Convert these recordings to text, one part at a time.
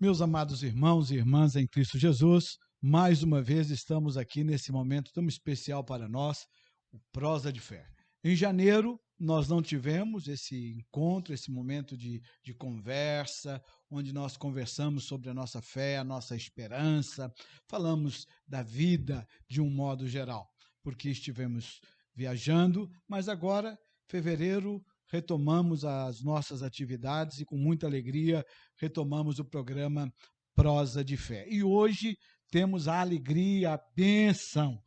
Meus amados irmãos e irmãs em Cristo Jesus, mais uma vez estamos aqui nesse momento tão especial para nós, o Prosa de Fé. Em janeiro, nós não tivemos esse encontro, esse momento de conversa, onde nós conversamos sobre a nossa fé, a nossa esperança, falamos da vida de um modo geral, porque estivemos viajando, mas agora, fevereiro, retomamos as nossas atividades e com muita alegria retomamos o programa Prosa de Fé. E hoje temos a alegria, a bênção,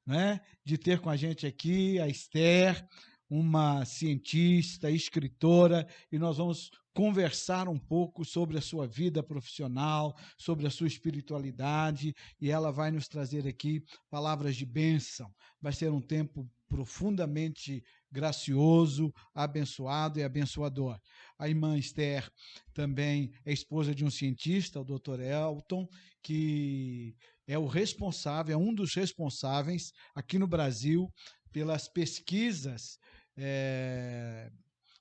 né, de ter com a gente aqui a Esther, uma cientista, escritora, e nós vamos conversar um pouco sobre a sua vida profissional, sobre a sua espiritualidade, e ela vai nos trazer aqui palavras de bênção. Vai ser um tempo profundamente gracioso, abençoado e abençoador. A irmã Esther também é esposa de um cientista, o Dr. Elton, que é o responsável, é um dos responsáveis aqui no Brasil pelas pesquisas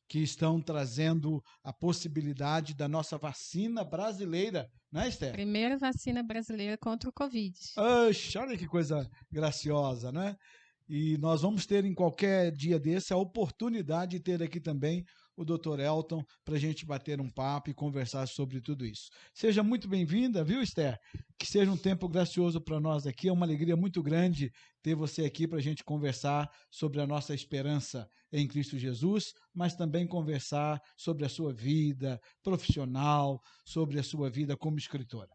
que estão trazendo a possibilidade da nossa vacina brasileira, né, Esther? Primeira vacina brasileira contra o Covid. Oxe, olha que coisa graciosa, né? E nós vamos ter em qualquer dia desse a oportunidade de ter aqui também o Dr. Elton para a gente bater um papo e conversar sobre tudo isso. Seja muito bem-vinda, viu, Esther? Que seja um tempo gracioso para nós aqui. É uma alegria muito grande ter você aqui para a gente conversar sobre a nossa esperança em Cristo Jesus, mas também conversar sobre a sua vida profissional, sobre a sua vida como escritora.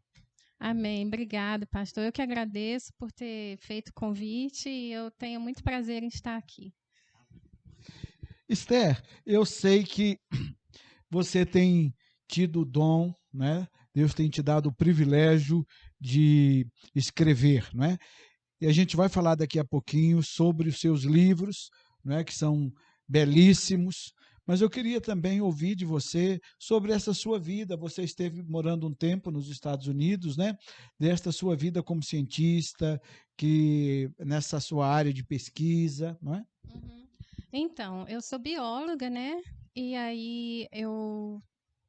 Amém. Obrigada, pastor. Eu que agradeço por ter feito o convite e eu tenho muito prazer em estar aqui. Esther, eu sei que você tem tido o dom, né? Deus tem te dado o privilégio de escrever, não é? E a gente vai falar daqui a pouquinho sobre os seus livros, não é? Que são belíssimos. Mas eu queria também ouvir de você sobre essa sua vida. Você esteve morando um tempo nos Estados Unidos, né? Desta sua vida como cientista, que nessa sua área de pesquisa, não é? Uhum. Então, eu sou bióloga, né? E aí eu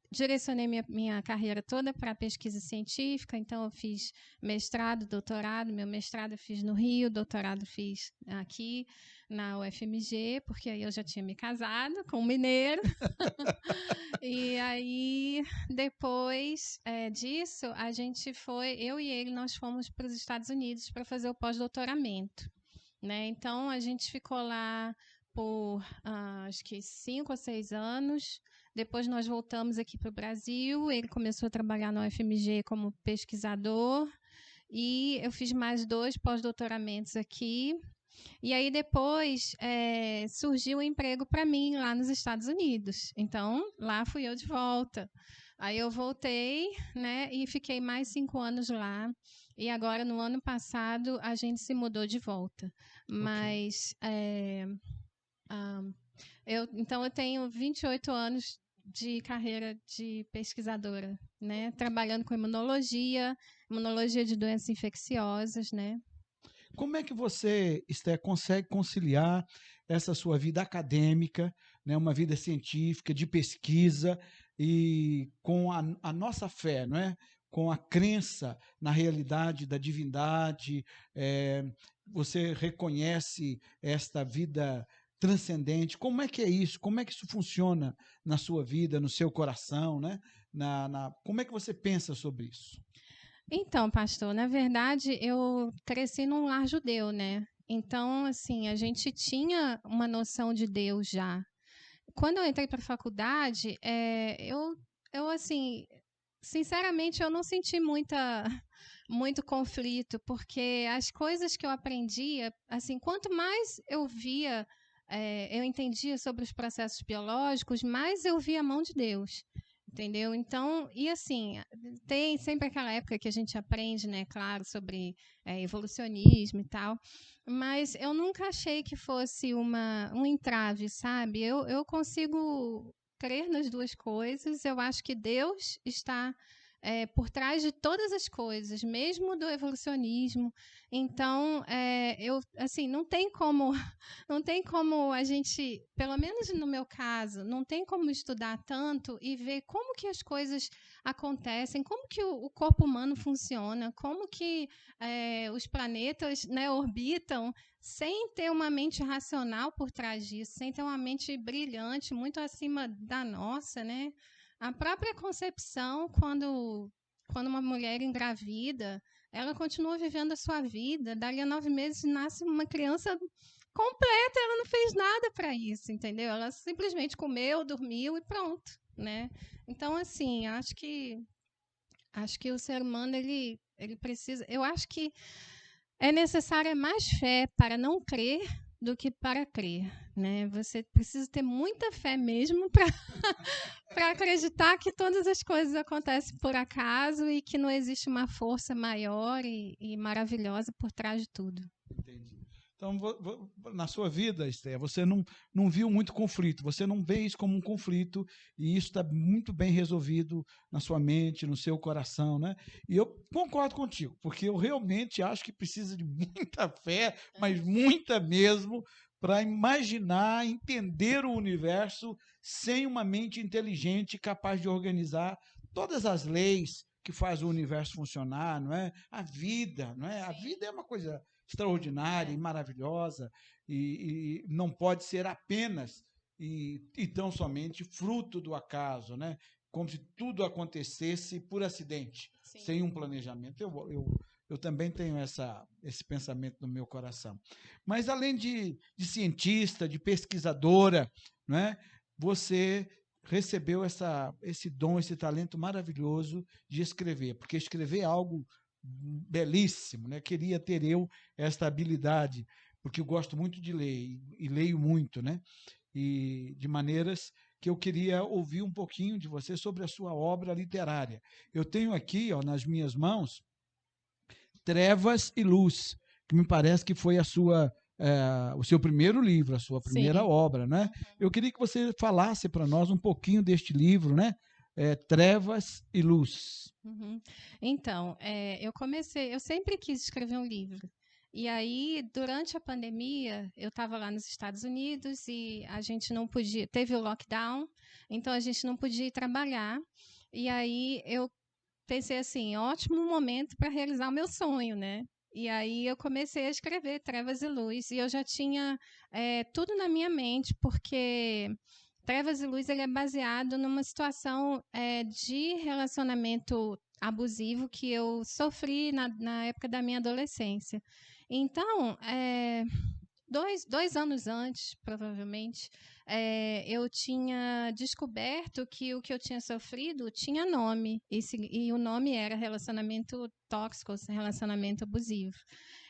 direcionei minha carreira toda para pesquisa científica, então eu fiz mestrado, doutorado. Meu mestrado eu fiz no Rio, doutorado fiz aqui na UFMG, porque aí eu já tinha me casado com um mineiro. E aí, depois disso, a gente foi, eu e ele, nós fomos para os Estados Unidos para fazer o pós-doutoramento, né? Então, a gente ficou lá por acho que 5 ou 6 anos. Depois nós voltamos aqui para o Brasil. Ele começou a trabalhar na UFMG como pesquisador. E eu fiz mais 2 pós-doutoramentos aqui. E aí depois surgiu um emprego para mim lá nos Estados Unidos. Então, lá fui eu de volta. Aí eu voltei, né, e fiquei mais 5 anos lá. E agora, no ano passado, a gente se mudou de volta. Mas, então, eu tenho 28 anos de carreira de pesquisadora, né, trabalhando com imunologia de doenças infecciosas, né. Como é que você, Esther, consegue conciliar essa sua vida acadêmica, né, uma vida científica, de pesquisa, e com a nossa fé, não é? Com a crença na realidade da divindade? Você reconhece esta vida transcendente? Como é que é isso? Como é que isso funciona na sua vida, no seu coração, né? Como é que você pensa sobre isso? Então, pastor, na verdade, eu cresci num lar judeu, né? Então, assim, a gente tinha uma noção de Deus já. Quando eu entrei para a faculdade, eu, assim, sinceramente, eu não senti muito conflito, porque as coisas que eu aprendia, assim, quanto mais eu via, eu entendia sobre os processos biológicos, mais eu via a mão de Deus. Entendeu? Então, e assim, tem sempre aquela época que a gente aprende, né, claro, sobre evolucionismo e tal, mas eu nunca achei que fosse um entrave, sabe? Eu consigo crer nas duas coisas, eu acho que Deus está por trás de todas as coisas, mesmo do evolucionismo. Então, eu, assim, não tem como a gente, pelo menos no meu caso, não tem como estudar tanto e ver como que as coisas acontecem, como que o corpo humano funciona, como que os planetas, né, orbitam, sem ter uma mente racional por trás disso, sem ter uma mente brilhante, muito acima da nossa, né? A própria concepção, quando uma mulher engravida, ela continua vivendo a sua vida, dali a 9 meses nasce uma criança completa, ela não fez nada para isso, entendeu? Ela simplesmente comeu, dormiu e pronto, né? Então, assim, acho que o ser humano, ele precisa... Eu acho que é necessária mais fé para não crer do que para crer, né? Você precisa ter muita fé mesmo para acreditar que todas as coisas acontecem por acaso e que não existe uma força maior e maravilhosa por trás de tudo. Entendi. Então, na sua vida, Esther, você não viu muito conflito, você não vê isso como um conflito, e isso está muito bem resolvido na sua mente, no seu coração, né? E eu concordo contigo, porque eu realmente acho que precisa de muita fé, mas muita mesmo, para imaginar, entender o universo sem uma mente inteligente capaz de organizar todas as leis que faz o universo funcionar, não é? A vida, não é? A vida é uma coisa extraordinária e maravilhosa, e não pode ser apenas e tão somente fruto do acaso, né? Como se tudo acontecesse por acidente, sim, sem um planejamento. Eu também tenho esse pensamento no meu coração. Mas, além de cientista, de pesquisadora, né, você recebeu esse dom, esse talento maravilhoso de escrever, porque escrever é algo belíssimo, né? Queria ter eu esta habilidade, porque eu gosto muito de ler e leio muito, né? E de maneiras que eu queria ouvir um pouquinho de você sobre a sua obra literária. Eu tenho aqui, ó, nas minhas mãos, Trevas e Luz, que me parece que foi o seu primeiro livro, a sua primeira, sim, obra, né? Eu queria que você falasse para nós um pouquinho deste livro, né? Trevas e Luz. Uhum. Então, eu sempre quis escrever um livro. E aí, durante a pandemia, eu estava lá nos Estados Unidos e a gente não podia, teve o lockdown, então a gente não podia ir trabalhar. E aí eu pensei assim, ótimo momento para realizar o meu sonho, né? E aí eu comecei a escrever Trevas e Luz, e eu já tinha tudo na minha mente, porque Trevas e Luz ele é baseado numa situação de relacionamento abusivo que eu sofri na época da minha adolescência. Então, 2 anos antes, provavelmente, eu tinha descoberto que o que eu tinha sofrido tinha nome, e o nome era relacionamento tóxico, relacionamento abusivo.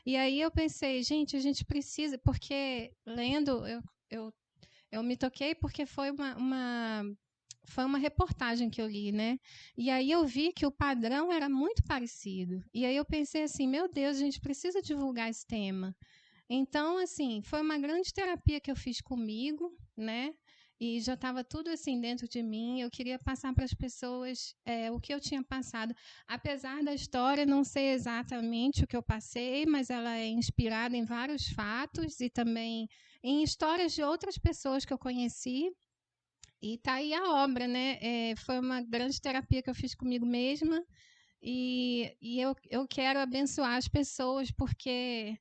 E aí eu pensei, gente, a gente precisa, porque lendo, eu me toquei porque foi uma reportagem que eu li, né? E aí eu vi que o padrão era muito parecido. E aí eu pensei assim, meu Deus, a gente precisa divulgar esse tema. Então, assim, foi uma grande terapia que eu fiz comigo, né? E já estava tudo assim dentro de mim. Eu queria passar para as pessoas o que eu tinha passado. Apesar da história não ser exatamente o que eu passei, mas ela é inspirada em vários fatos e também em histórias de outras pessoas que eu conheci. E tá aí a obra, né? Foi uma grande terapia que eu fiz comigo mesma. E eu quero abençoar as pessoas, porque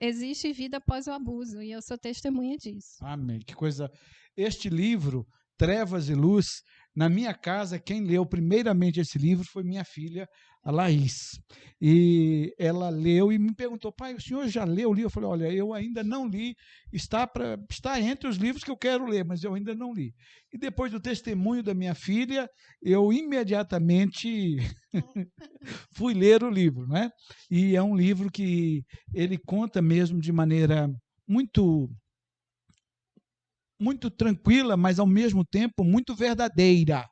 existe vida após o abuso, e eu sou testemunha disso. Amém. Que coisa. Este livro, Trevas e Luz, na minha casa, quem leu primeiramente esse livro foi minha filha, a Laís. E ela leu e me perguntou, pai, o senhor já leu o livro? Eu falei, olha, eu ainda não li, está entre os livros que eu quero ler, mas eu ainda não li. E depois do testemunho da minha filha, eu imediatamente fui ler o livro, né? E é um livro que ele conta mesmo de maneira muito tranquila, mas ao mesmo tempo muito verdadeira.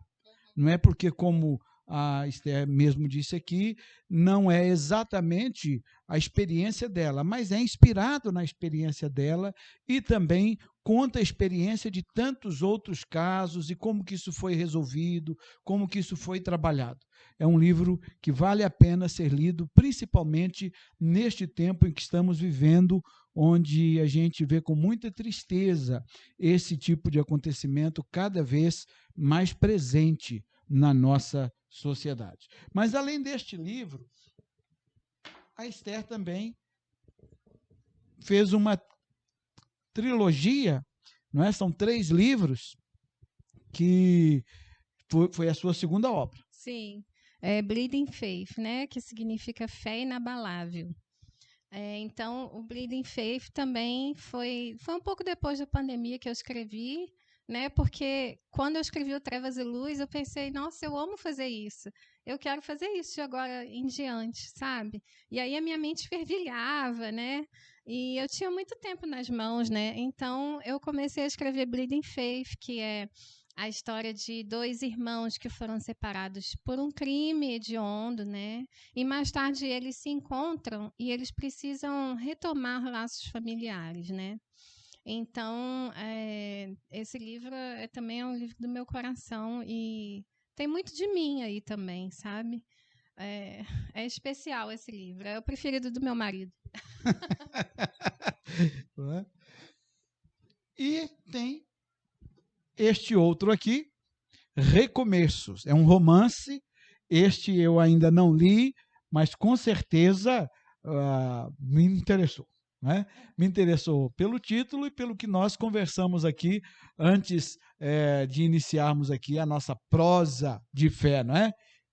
Não é porque, como a Esther mesmo disse aqui, não é exatamente a experiência dela, mas é inspirado na experiência dela e também conta a experiência de tantos outros casos e como que isso foi resolvido, como que isso foi trabalhado. É um livro que vale a pena ser lido, principalmente neste tempo em que estamos vivendo, onde a gente vê com muita tristeza esse tipo de acontecimento cada vez mais presente na nossa sociedade. Mas, além deste livro, a Esther também fez uma trilogia, não é? São 3 livros, que foi a sua segunda obra. Sim, Bleeding Faith, né, que significa fé inabalável. Então, o Bleeding Faith também foi um pouco depois da pandemia que eu escrevi, né? Porque quando eu escrevi o Trevas e Luz, eu pensei, nossa, eu amo fazer isso. Eu quero fazer isso de agora em diante, sabe? E aí a minha mente fervilhava, né? E eu tinha muito tempo nas mãos, né? Então, eu comecei a escrever Bleeding Faith, que é a história de 2 irmãos que foram separados por um crime hediondo, né? E mais tarde eles se encontram e eles precisam retomar laços familiares, né? Então, esse livro também é um livro do meu coração e tem muito de mim aí também, sabe? É especial esse livro, é o preferido do meu marido. E tem este outro aqui, Recomeços. É um romance, este eu ainda não li, mas com certeza me interessou. Né? Me interessou pelo título e pelo que nós conversamos aqui antes de iniciarmos aqui a nossa prosa de fé, não é?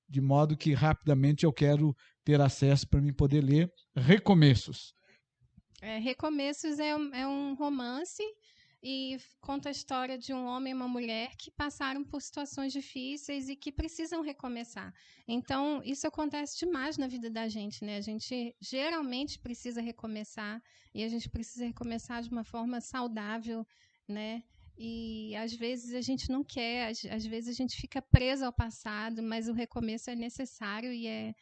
De modo que rapidamente eu quero ter acesso para mim poder ler Recomeços. Recomeços é um romance e conta a história de um homem e uma mulher que passaram por situações difíceis e que precisam recomeçar. Então, isso acontece demais na vida da gente, né? A gente geralmente precisa recomeçar e a gente precisa recomeçar de uma forma saudável, né? E às vezes a gente não quer, às vezes a gente fica preso ao passado, mas o recomeço é necessário e é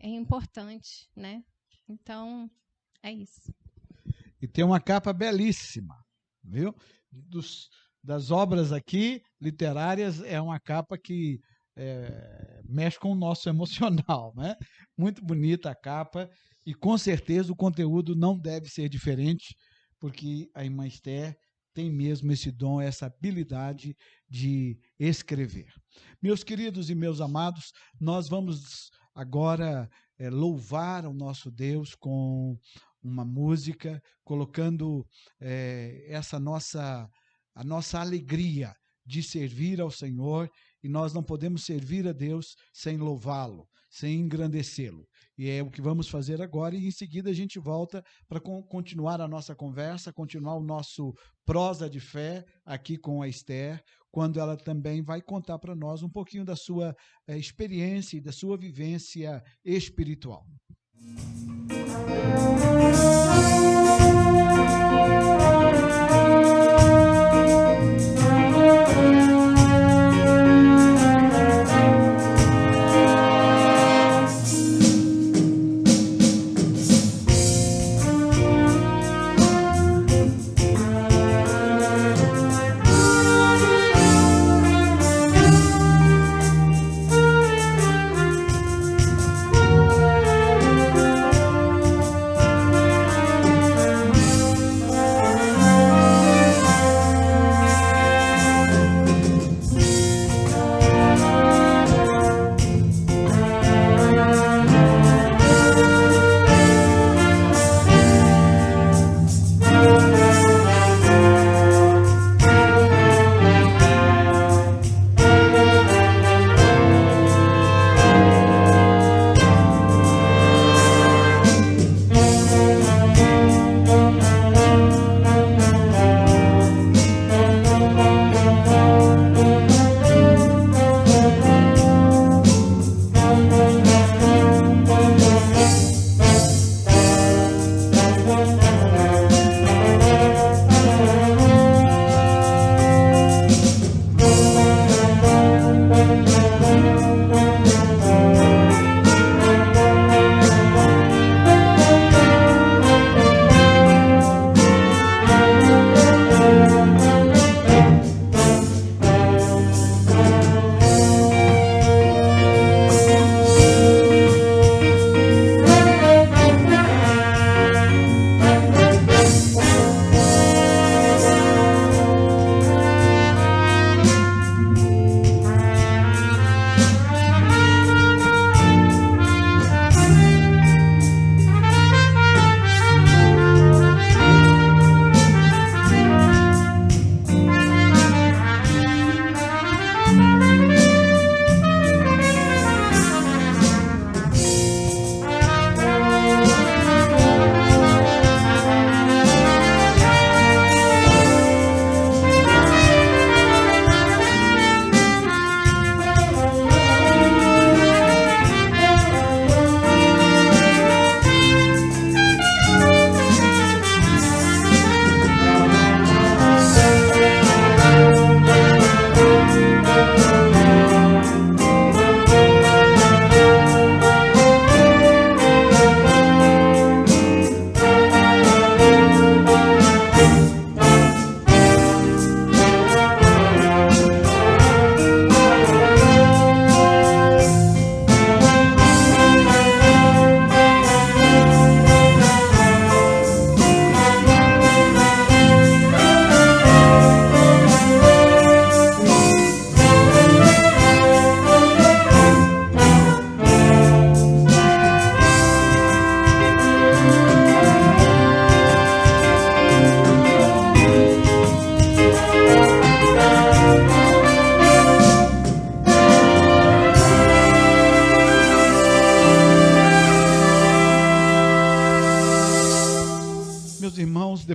importante, né? Então, é isso. E tem uma capa belíssima, viu? Das obras aqui, literárias, é uma capa que mexe com o nosso emocional, né? Muito bonita a capa e, com certeza, o conteúdo não deve ser diferente, porque a irmã Esther tem mesmo esse dom, essa habilidade de escrever. Meus queridos e meus amados, nós vamos agora louvar o nosso Deus com uma música, colocando a nossa alegria de servir ao Senhor, e nós não podemos servir a Deus sem louvá-lo, sem engrandecê-lo. E é o que vamos fazer agora, e em seguida a gente volta para continuar a nossa conversa, continuar o nosso prosa de fé aqui com a Esther, quando ela também vai contar para nós um pouquinho da sua experiência e da sua vivência espiritual.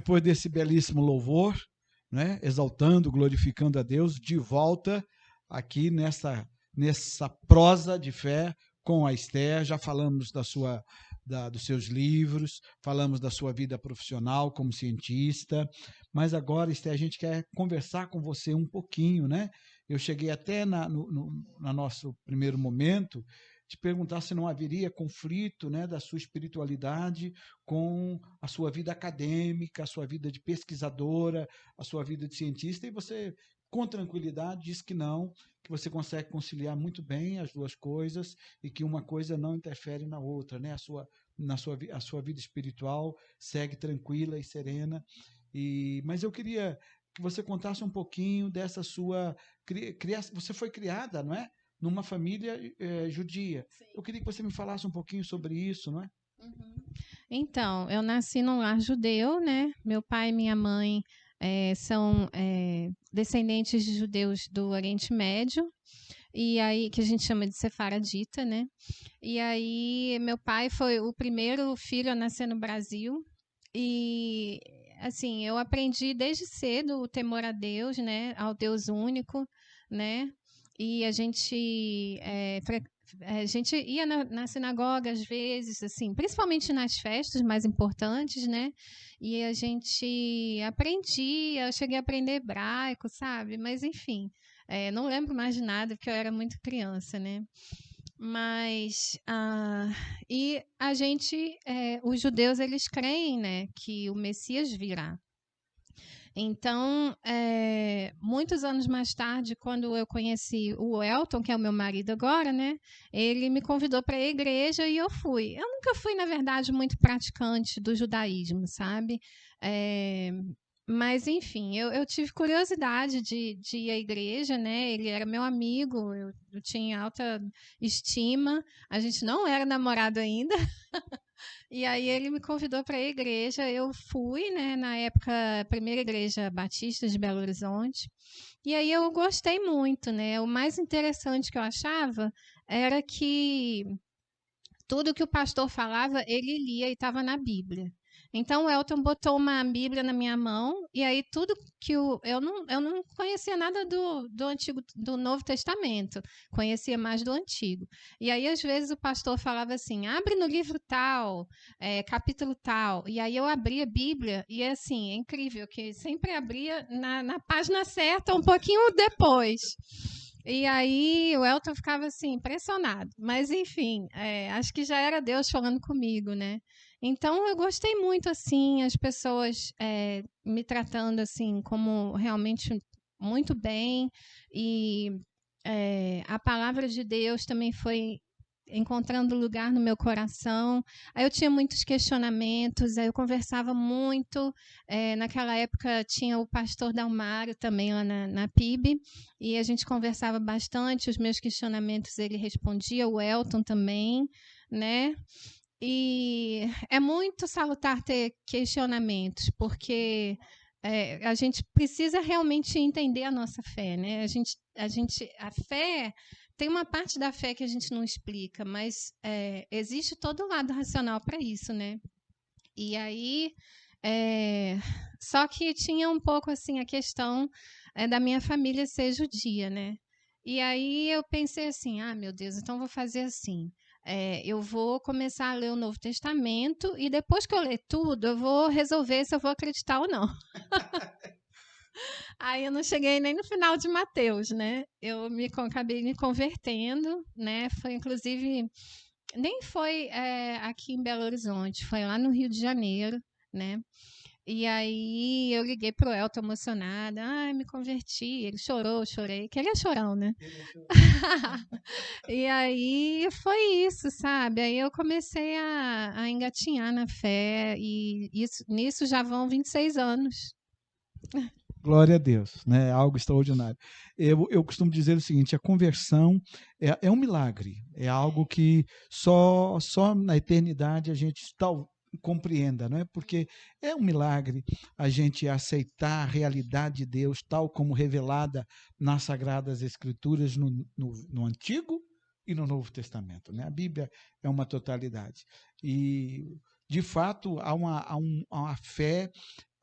depois desse belíssimo louvor, né, exaltando, glorificando a Deus, de volta aqui nessa prosa de fé com a Esther. Já falamos dos seus livros, falamos da sua vida profissional como cientista, mas agora, Esther, a gente quer conversar com você um pouquinho, né? Eu cheguei até no nosso primeiro momento te perguntar se não haveria conflito, né, da sua espiritualidade com a sua vida acadêmica, a sua vida de pesquisadora, a sua vida de cientista, e você, com tranquilidade, diz que não, que você consegue conciliar muito bem as duas coisas e que uma coisa não interfere na outra, né? A sua vida espiritual segue tranquila e serena. Mas eu queria que você contasse um pouquinho dessa sua criação. Você foi criada, não é? Numa família judia. Sim. Eu queria que você me falasse um pouquinho sobre isso, não é? Uhum. Então, eu nasci num lar judeu, né? Meu pai e minha mãe são descendentes de judeus do Oriente Médio, e aí que a gente chama de sefaradita, né? E aí meu pai foi o primeiro filho a nascer no Brasil, e assim, eu aprendi desde cedo o temor a Deus, né? Ao Deus único, né? E a gente ia na sinagoga às vezes, assim, principalmente nas festas mais importantes, né? E a gente aprendia, eu cheguei a aprender hebraico, sabe? Mas, enfim, não lembro mais de nada, porque eu era muito criança, né? Mas, e a gente, os judeus, eles creem, né, que o Messias virá. Então, muitos anos mais tarde, quando eu conheci o Elton, que é o meu marido agora, né, ele me convidou para a igreja e eu fui. Eu nunca fui, na verdade, muito praticante do judaísmo, sabe? Mas, enfim, eu tive curiosidade de ir à igreja, né? Ele era meu amigo, eu tinha alta estima. A gente não era namorado ainda. E aí ele me convidou para a igreja, eu fui, né, na época, a primeira igreja batista de Belo Horizonte, e aí eu gostei muito, né, o mais interessante que eu achava era que tudo que o pastor falava, ele lia e estava na Bíblia. Então o Elton botou uma Bíblia na minha mão e aí tudo que eu não conhecia nada do antigo, do Novo Testamento, conhecia mais do Antigo. E aí às vezes o pastor falava assim: abre no livro tal, capítulo tal. E aí eu abria a Bíblia e assim é incrível que sempre abria na página certa, um pouquinho depois. E aí o Elton ficava assim, impressionado. Mas, enfim, acho que já era Deus falando comigo, né? Então, eu gostei muito, assim, as pessoas me tratando, assim, como realmente muito bem. E a palavra de Deus também foi encontrando lugar no meu coração. Aí eu tinha muitos questionamentos, aí eu conversava muito. Naquela época tinha o pastor Dalmário também lá na PIB, e a gente conversava bastante, os meus questionamentos ele respondia, o Elton também, né? E é muito salutar ter questionamentos, porque a gente precisa realmente entender a nossa fé, né? A fé tem uma parte da fé que a gente não explica, mas existe todo o lado racional para isso, né? E aí, só que tinha um pouco assim a questão da minha família ser judia, né? E aí eu pensei assim, meu Deus, então vou fazer assim. Eu vou começar a ler o Novo Testamento e depois que eu ler tudo, eu vou resolver se eu vou acreditar ou não. Aí eu não cheguei nem no final de Mateus, né? Eu acabei me convertendo, né? Foi inclusive nem foi aqui em Belo Horizonte, foi lá no Rio de Janeiro, né? E aí eu liguei pro Elton emocionada, me converti. Ele chorou, eu chorei, que ele é chorão, né? E aí foi isso, sabe? Aí eu comecei a engatinhar na fé e nisso já vão 26 anos. Glória a Deus, né? Algo extraordinário. Eu costumo dizer o seguinte: a conversão é um milagre, é algo que só na eternidade a gente compreenda, não é? Porque é um milagre a gente aceitar a realidade de Deus tal como revelada nas Sagradas Escrituras no Antigo e no Novo Testamento, né? A Bíblia é uma totalidade. E, de fato, há uma fé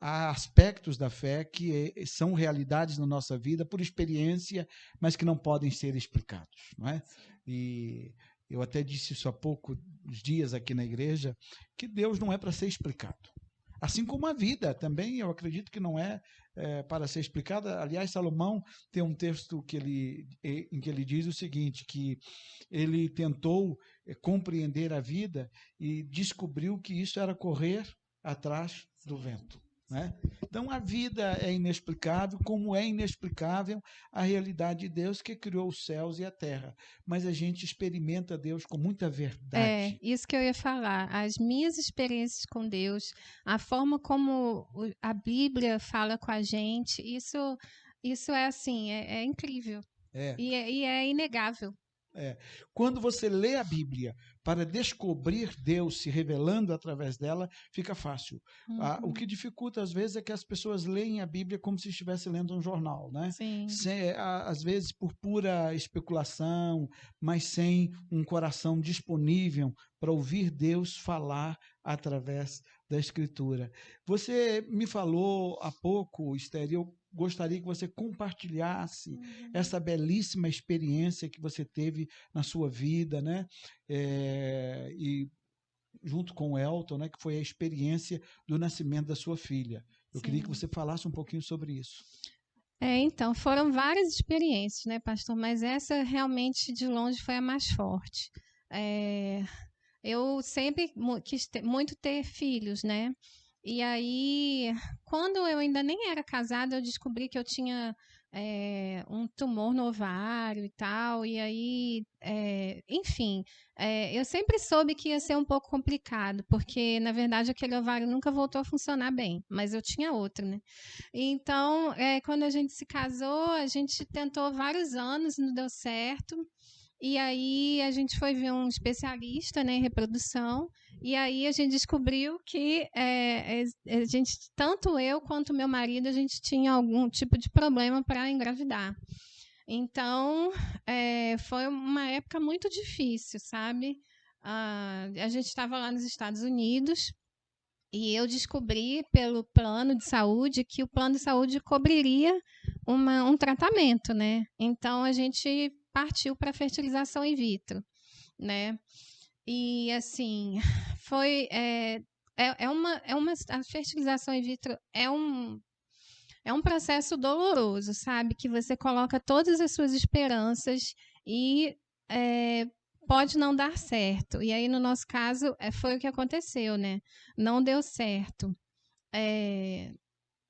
há aspectos da fé que são realidades na nossa vida por experiência, mas que não podem ser explicados, não é? E eu até disse isso há poucos dias aqui na igreja, que Deus não é para ser explicado. Assim como a vida também, eu acredito que não é, para ser explicada. Aliás, Salomão tem um texto em que ele diz o seguinte, que ele tentou compreender a vida e descobriu que isso era correr atrás do vento. Né? Então, a vida é inexplicável, como é inexplicável a realidade de Deus que criou os céus e a terra. Mas a gente experimenta Deus com muita verdade. Isso que eu ia falar. As minhas experiências com Deus, a forma como a Bíblia fala com a gente, isso é assim, é incrível. E é inegável. Quando você lê a Bíblia para descobrir Deus se revelando através dela, fica fácil. O que dificulta, às vezes, é que as pessoas leem a Bíblia como se estivesse lendo um jornal, né? Sim. Às vezes por pura especulação, mas sem um coração disponível para ouvir Deus falar através da Escritura. Você me falou há pouco, Esther, eu gostaria que você compartilhasse essa belíssima experiência que você teve na sua vida, né? E junto com o Elton, né, que foi a experiência do nascimento da sua filha. Eu queria que você falasse um pouquinho sobre isso. Então, foram várias experiências, né, pastor? Mas essa realmente, de longe, foi a mais forte. Eu sempre quis muito ter filhos, né? E aí, quando eu ainda nem era casada, eu descobri que eu tinha um tumor no ovário e tal. E aí, enfim, eu sempre soube que ia ser um pouco complicado, porque, na verdade, aquele ovário nunca voltou a funcionar bem, mas eu tinha outro, né? Então, quando a gente se casou, a gente tentou vários anos, não deu certo. E aí a gente foi ver um especialista, né, em reprodução, e aí a gente descobriu que a gente, tanto eu quanto meu marido, a gente tinha algum tipo de problema para engravidar. Então, foi uma época muito difícil, sabe? A gente estava lá nos Estados Unidos e eu descobri pelo plano de saúde que o plano de saúde cobriria um tratamento, né? Então, a gente partiu para a fertilização in vitro, né? E, assim, foi... a fertilização in vitro é um processo doloroso, sabe? Que você coloca todas as suas esperanças e pode não dar certo. E aí, no nosso caso, foi o que aconteceu, né? Não deu certo.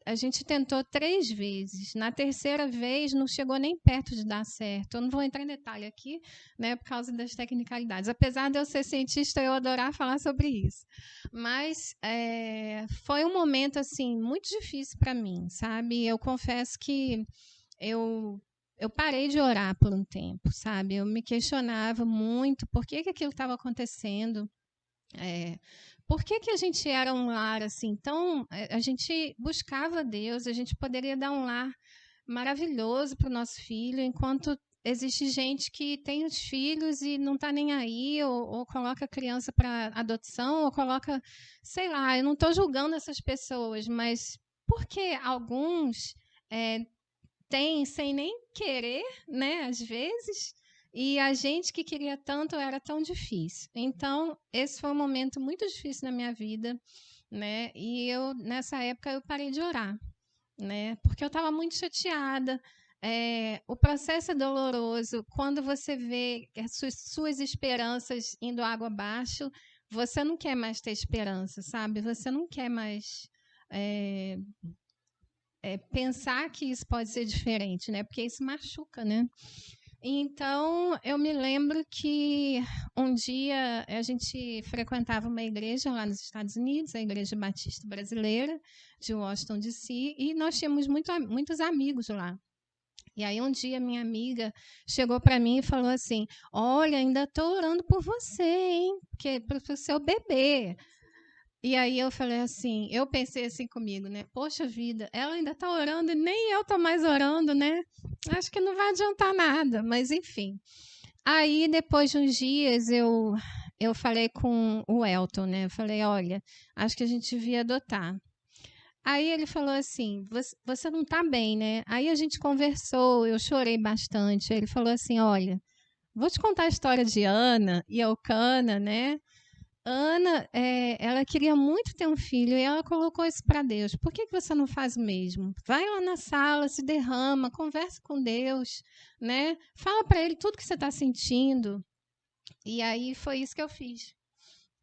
A gente tentou 3 vezes. Na terceira vez, não chegou nem perto de dar certo. Eu não vou entrar em detalhe aqui, né, por causa das tecnicalidades. Apesar de eu ser cientista, eu adorar falar sobre isso. Mas foi um momento, assim, muito difícil para mim, sabe? Eu confesso que eu parei de orar por um tempo, sabe? Eu me questionava muito por que aquilo estava acontecendo. Por que a gente era um lar assim? Então, a gente buscava Deus, a gente poderia dar um lar maravilhoso para o nosso filho, enquanto existe gente que tem os filhos e não está nem aí, ou coloca a criança para adoção, ou coloca, sei lá, eu não estou julgando essas pessoas, mas por que alguns têm sem nem querer, né, às vezes, e a gente que queria tanto era tão difícil. Então, esse foi um momento muito difícil na minha vida, né? E eu, nessa época, eu parei de orar, né? Porque eu estava muito chateada. O processo é doloroso. Quando você vê as suas esperanças indo água abaixo, você não quer mais ter esperança, sabe? Você não quer mais pensar que isso pode ser diferente, né? Porque isso machuca, né? Então, eu me lembro que um dia a gente frequentava uma igreja lá nos Estados Unidos, a Igreja Batista Brasileira, de Washington, D.C., e nós tínhamos muitos amigos lá. E aí, um dia, minha amiga chegou para mim e falou assim, olha, ainda estou orando por você, hein? Para o seu bebê. E aí eu falei assim, eu pensei assim comigo, né? Poxa vida, ela ainda está orando e nem eu estou mais orando, né? Acho que não vai adiantar nada, mas enfim. Aí, depois de uns dias, eu falei com o Elton, né? Eu falei, olha, acho que a gente devia adotar. Aí ele falou assim: você não está bem, né? Aí a gente conversou, eu chorei bastante. Ele falou assim: olha, vou te contar a história de Ana e Elcana, né? Ana, ela queria muito ter um filho e ela colocou isso para Deus. Por que você não faz o mesmo? Vai lá na sala, se derrama, conversa com Deus, né? Fala para ele tudo que você está sentindo. E aí foi isso que eu fiz.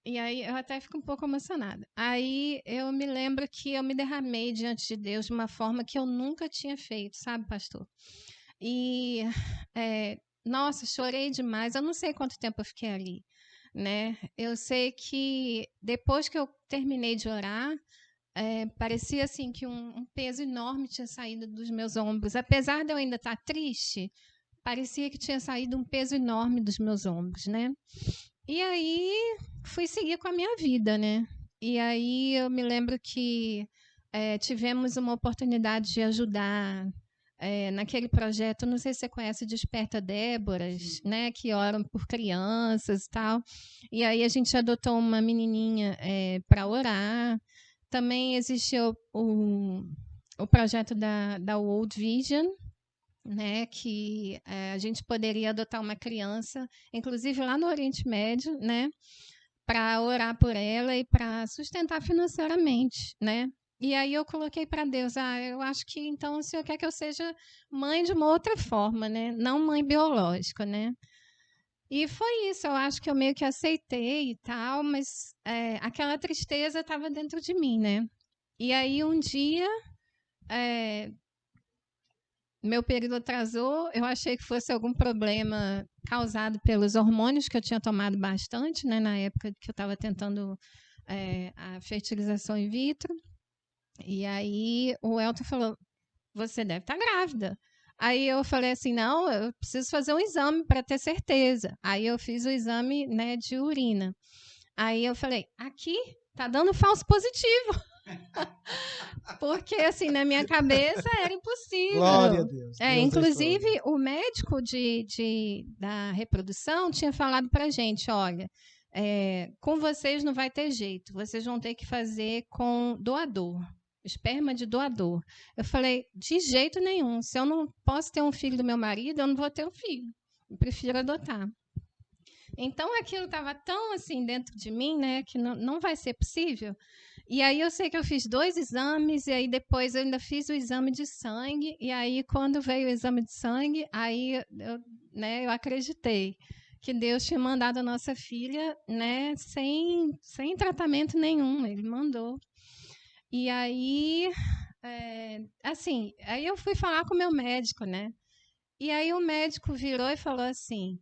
E aí eu até fico um pouco emocionada. Aí eu me lembro que eu me derramei diante de Deus de uma forma que eu nunca tinha feito, sabe, pastor? E, nossa, chorei demais. Eu não sei quanto tempo eu fiquei ali, né? Eu sei que depois que eu terminei de orar, parecia assim que um peso enorme tinha saído dos meus ombros. Apesar de eu ainda estar triste, parecia que tinha saído um peso enorme dos meus ombros, né? E aí fui seguir com a minha vida, né? E aí eu me lembro que tivemos uma oportunidade de ajudar naquele projeto, não sei se você conhece Desperta Déboras, né? Que oram por crianças e tal. E aí a gente adotou uma menininha para orar. Também existiu o projeto da World Vision, né, que a gente poderia adotar uma criança, inclusive lá no Oriente Médio, né, para orar por ela e para sustentar financeiramente, né? E aí eu coloquei para Deus, eu acho que então o Senhor quer que eu seja mãe de uma outra forma, né? Não mãe biológica, né? E foi isso, eu acho que eu meio que aceitei e tal, mas aquela tristeza estava dentro de mim, né? E aí um dia meu período atrasou, eu achei que fosse algum problema causado pelos hormônios que eu tinha tomado bastante, né, na época que eu estava tentando a fertilização in vitro. E aí o Elton falou, você deve estar grávida. Aí eu falei assim, não, eu preciso fazer um exame para ter certeza. Aí eu fiz o exame, né, de urina. Aí eu falei, aqui tá dando falso positivo. Porque, assim, na minha cabeça era impossível. Glória a Deus. Deus inclusive, o médico da reprodução tinha falado para a gente, olha, com vocês não vai ter jeito, vocês vão ter que fazer com doador, esperma de doador. Eu falei, de jeito nenhum, se eu não posso ter um filho do meu marido, eu não vou ter um filho, eu prefiro adotar. Então, aquilo estava tão assim dentro de mim, né, que não vai ser possível. E aí eu sei que eu fiz 2 exames, e aí depois eu ainda fiz o exame de sangue, e aí quando veio o exame de sangue, aí eu acreditei que Deus tinha mandado a nossa filha, né, sem tratamento nenhum, ele mandou. E aí, assim, aí eu fui falar com o meu médico, né, e aí o médico virou e falou assim,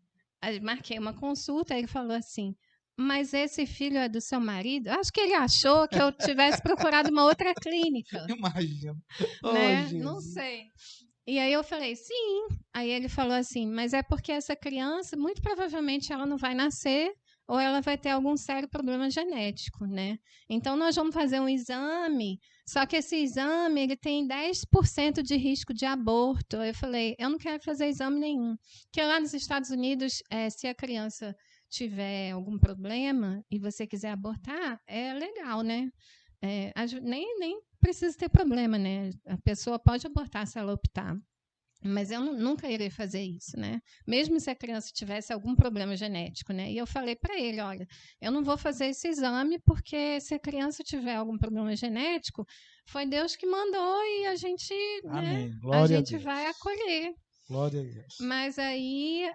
marquei uma consulta, ele falou assim, mas esse filho é do seu marido? Acho que ele achou que eu tivesse procurado uma outra clínica. Imagina. Né? Não sei. E aí eu falei, sim. Aí ele falou assim, mas é porque essa criança, muito provavelmente, ela não vai nascer ou ela vai ter algum sério problema genético, né? Então, nós vamos fazer um exame, só que esse exame ele tem 10% de risco de aborto. Eu falei, eu não quero fazer exame nenhum. Porque lá nos Estados Unidos, se a criança tiver algum problema e você quiser abortar, é legal, né? Nem precisa ter problema, né? A pessoa pode abortar se ela optar. Mas eu nunca irei fazer isso, né? Mesmo se a criança tivesse algum problema genético, né? E eu falei para ele, olha, eu não vou fazer esse exame porque se a criança tiver algum problema genético, foi Deus que mandou e a gente, Amém. né? Glória a gente a Deus. vai acolher. Glória a Deus. Mas aí,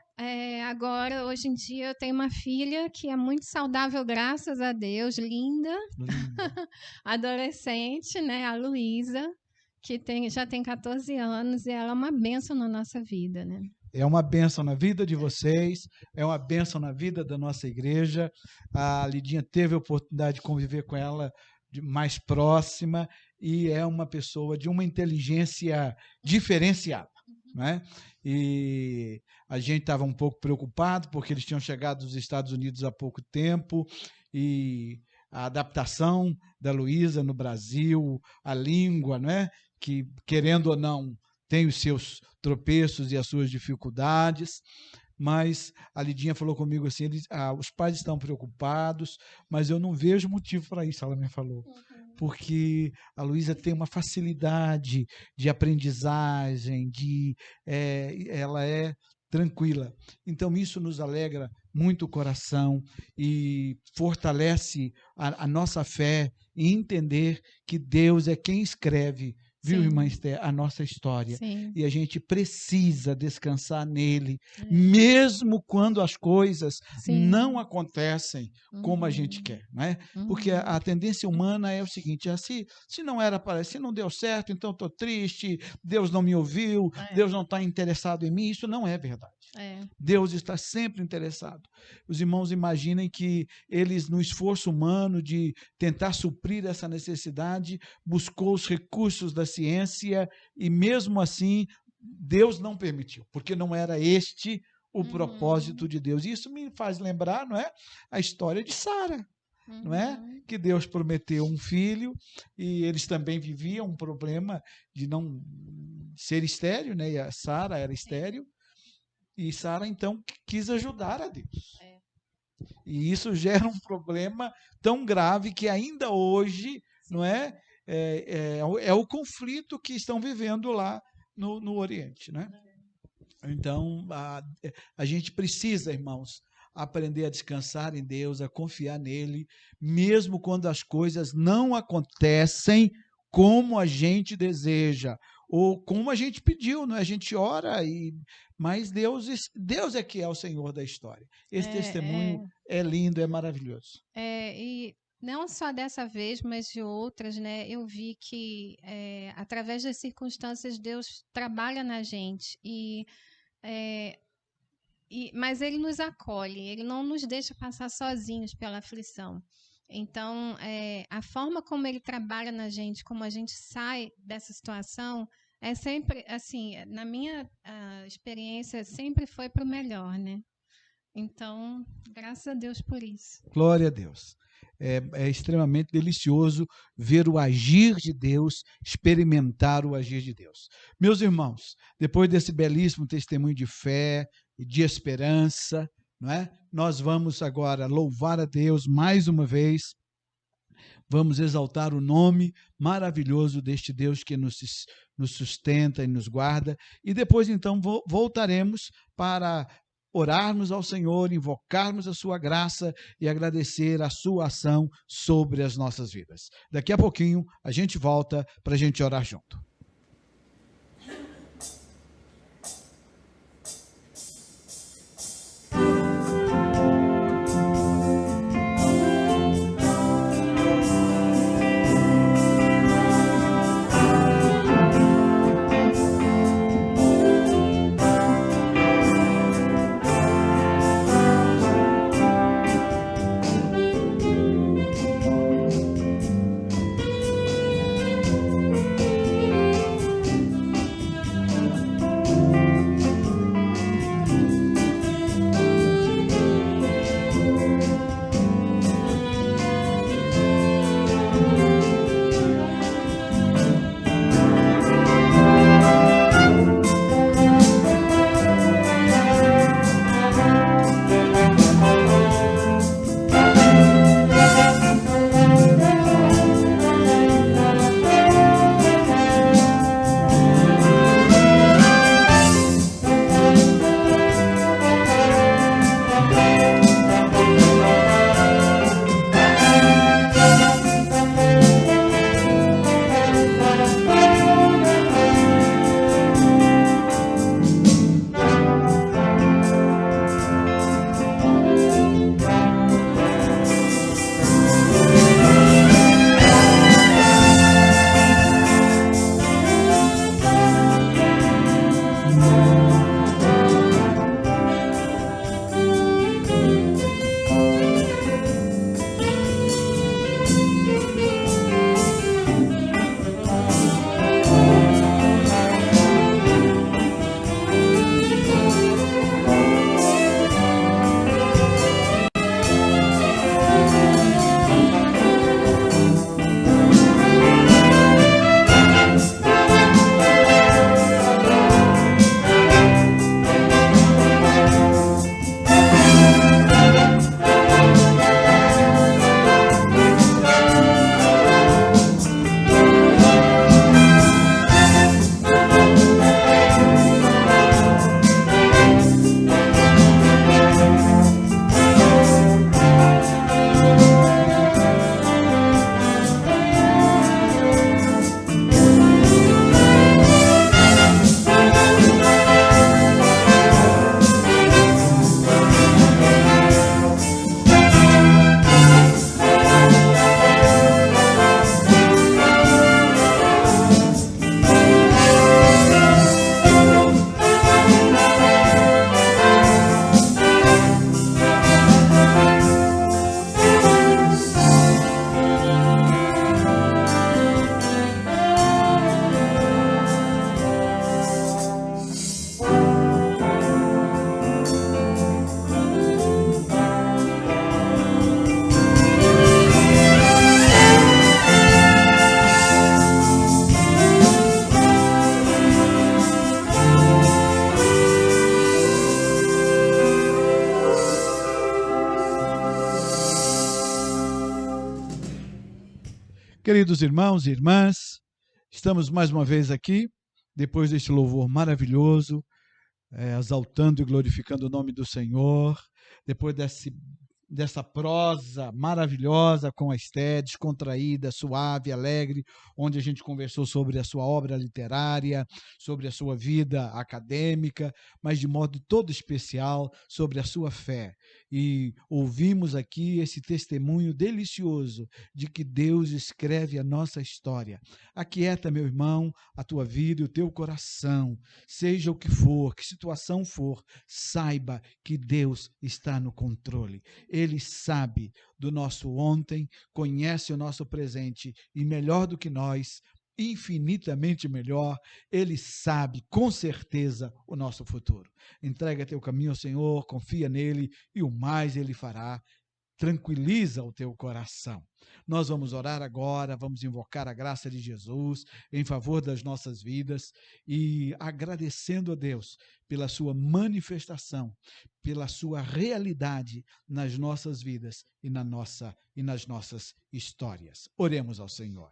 agora, hoje em dia, eu tenho uma filha que é muito saudável, graças a Deus, linda. Adolescente, né? A Luísa, que já tem 14 anos e ela é uma bênção na nossa vida, né? É uma bênção na vida de vocês, é uma bênção na vida da nossa igreja. A Lidinha teve a oportunidade de conviver com ela mais próxima e é uma pessoa de uma inteligência diferenciada, né? E a gente estava um pouco preocupado porque eles tinham chegado dos Estados Unidos há pouco tempo e a adaptação da Luísa no Brasil, a língua, né? Que, querendo ou não, tem os seus tropeços e as suas dificuldades, mas a Lidinha falou comigo assim, os pais estão preocupados, mas eu não vejo motivo para isso, ela me falou. porque a Luísa tem uma facilidade de aprendizagem, ela é tranquila. Então, isso nos alegra muito o coração e fortalece a nossa fé em entender que Deus é quem escreve, viu, Sim. irmã Esther, a nossa história. Sim. E a gente precisa descansar nele, mesmo quando as coisas Sim. não acontecem como a gente Uhum. quer, não é? Porque Uhum. a tendência humana é o seguinte: se não era para, se não deu certo, então estou triste, Deus não me ouviu, Deus não está interessado em mim. Isso não é verdade. Deus está sempre interessado. Os irmãos imaginem que eles, no esforço humano de tentar suprir essa necessidade, buscou os recursos da ciência e, mesmo assim, Deus não permitiu, porque não era este o propósito de Deus. Isso me faz lembrar, não é, a história de Sara, não é? Que Deus prometeu um filho e eles também viviam um problema de não ser estéril, né? E a Sara era estéril. E Sara, então, quis ajudar a Deus. E isso gera um problema tão grave que ainda hoje, não é? É o conflito que estão vivendo lá no Oriente, né? Então, a gente precisa, irmãos, aprender a descansar em Deus, a confiar nele, mesmo quando as coisas não acontecem como a gente deseja, ou como a gente pediu, não é? A gente ora, mas Deus é que é o Senhor da história. Esse testemunho é lindo, é maravilhoso. E não só dessa vez, mas de outras, né? Eu vi que através das circunstâncias Deus trabalha na gente mas Ele nos acolhe, Ele não nos deixa passar sozinhos pela aflição. Então, a forma como Ele trabalha na gente, como a gente sai dessa situação, é sempre, assim, na minha experiência, sempre foi para o melhor, né? Então, graças a Deus por isso. Glória a Deus. É extremamente delicioso ver o agir de Deus, experimentar o agir de Deus. Meus irmãos, depois desse belíssimo testemunho de fé e de esperança, não é? Nós vamos agora louvar a Deus mais uma vez. Vamos exaltar o nome maravilhoso deste Deus que nos sustenta e nos guarda. E depois, então, voltaremos para orarmos ao Senhor, invocarmos a sua graça e agradecer a sua ação sobre as nossas vidas. Daqui a pouquinho a gente volta para a gente orar junto. Queridos irmãos e irmãs, estamos mais uma vez aqui, depois deste louvor maravilhoso, exaltando e glorificando o nome do Senhor, depois dessa prosa maravilhosa com a Esté, descontraída, suave, alegre, onde a gente conversou sobre a sua obra literária, sobre a sua vida acadêmica, mas de modo todo especial sobre a sua fé. E ouvimos aqui esse testemunho delicioso de que Deus escreve a nossa história. Aquieta, meu irmão, a tua vida e o teu coração, seja o que for, que situação for, saiba que Deus está no controle. Ele sabe do nosso ontem, conhece o nosso presente e, melhor do que nós, infinitamente melhor, Ele sabe com certeza o nosso futuro. Entrega teu caminho ao Senhor, confia nele e o mais Ele fará. Tranquiliza o teu coração. Nós vamos orar agora, vamos invocar a graça de Jesus em favor das nossas vidas e agradecendo a Deus pela sua manifestação, pela sua realidade nas nossas vidas e nas nossas histórias. Oremos ao Senhor.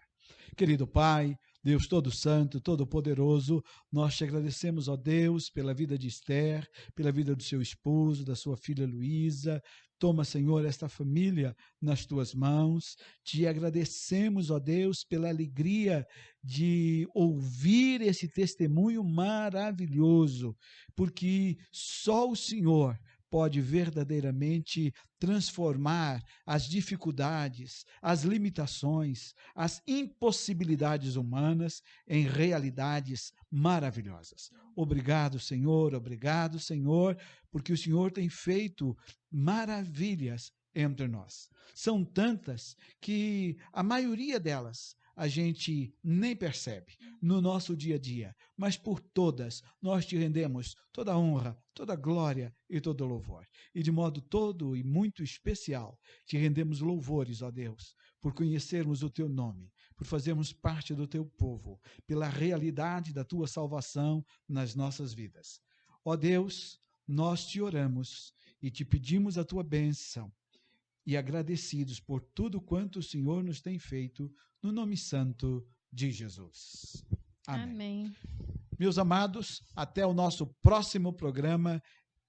Querido Pai, Deus todo santo, todo poderoso, nós te agradecemos, ó Deus, pela vida de Esther, pela vida do seu esposo, da sua filha Luísa. Toma, Senhor, esta família nas tuas mãos. Te agradecemos, ó Deus, pela alegria de ouvir esse testemunho maravilhoso, porque só o Senhor pode verdadeiramente transformar as dificuldades, as limitações, as impossibilidades humanas em realidades maravilhosas. Obrigado, Senhor, porque o Senhor tem feito maravilhas entre nós. São tantas que a maioria delas a gente nem percebe no nosso dia a dia, mas por todas nós te rendemos toda a honra, toda a glória e todo o louvor. E de modo todo e muito especial, te rendemos louvores, ó Deus, por conhecermos o teu nome, por fazermos parte do teu povo, pela realidade da tua salvação nas nossas vidas. Ó Deus, nós te oramos e te pedimos a tua bênção, e agradecidos por tudo quanto o Senhor nos tem feito, no nome santo de Jesus. Amém. Amém. Meus amados, até o nosso próximo programa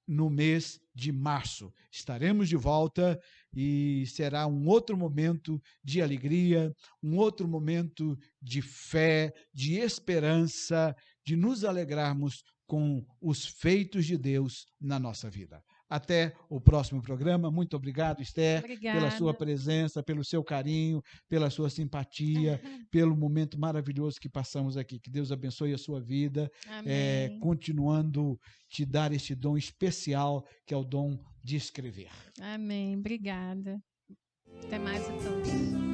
no mês de março. Estaremos de volta e será um outro momento de alegria, um outro momento de fé, de esperança, de nos alegrarmos com os feitos de Deus na nossa vida. Até o próximo programa. Muito obrigado, Esther, pela sua presença, pelo seu carinho, pela sua simpatia, pelo momento maravilhoso que passamos aqui. Que Deus abençoe a sua vida, continuando te dar este dom especial, que é o dom de escrever. Amém. Obrigada. Até mais a todos.